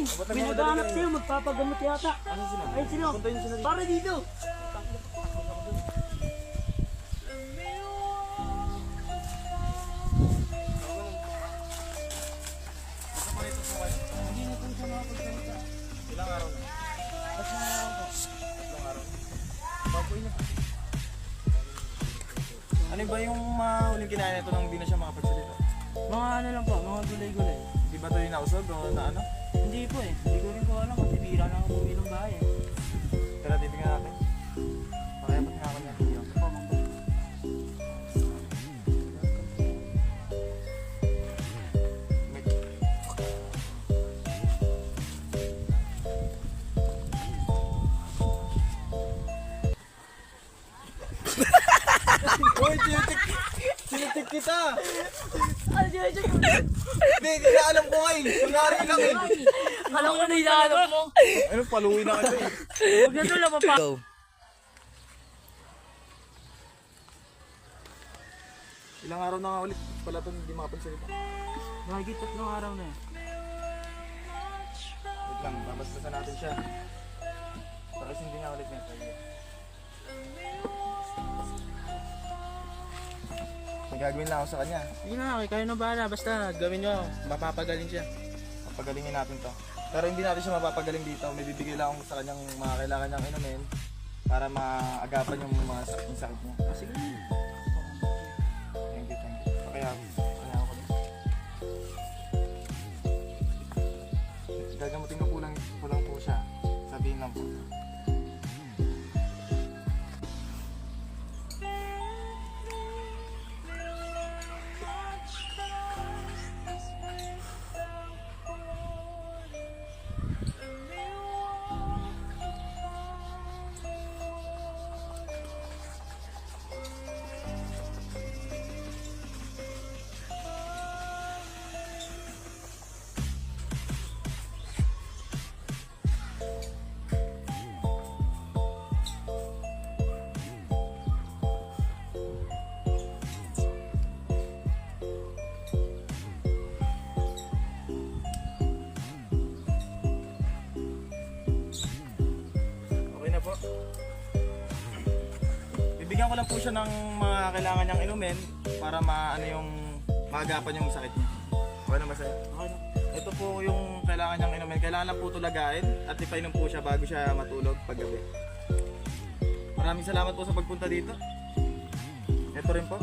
natin. May naghahanap sa'yo, magpapagamot yata. Ano sila? Ayun sila. Puntayin sila dito. Para dito. Hindi na po siya makapagsalita. Ilang araw na? Tatlong araw. Baboy na. Ano ba yung huling kinain nito nang hindi na siya makapagsalita? Mga ano lang po, mga gulay-gulay. Hindi ba ito yung nausog o na ano? Hindi po eh. Hindi ko rin po alam kasi bira na ako uwi ng bahay eh. Tara, titignan natin. Pakiabot nga ako niya. Uy, tinitik kita! Ano yun? Hindi na alam ko nga eh. Kunwari lang eh. Alam ko na hinahanap mo. Ano, paluwi na kita eh. Huwag na ito lang mapa. Ilang araw na nga ulit pala ito hindi makapagsalita. Mahigit 3 araw na eh. Wait lang, babastasan natin siya. Tapos hindi nga ulit nito. May gagawin lang ako sa kanya. Sige na, kayo na bahala. Basta gawin nyo, mapapagaling siya. Papagalingin natin to. Pero hindi natin siya mapapagaling dito. May bibigay lang ako sa kanyang mga kailangan niyang inumin para maagapan yung mga sakit niya. Sige. Thank you, thank you. Kaya ako din. Gagamutin ko kulang po siya. Sabihin lang po. Po. Bibigyan ko lang po siya ng mga kailangan niyang inumin para maano yung maagapan yung sakit niya. Okay na ba sa'yo? Okay na. Ito po yung kailangan niyang inumin. Kailangan lang po tulagain at ipainom po siya bago siya matulog paggabi. Maraming salamat po sa pagpunta dito. Ito rin po.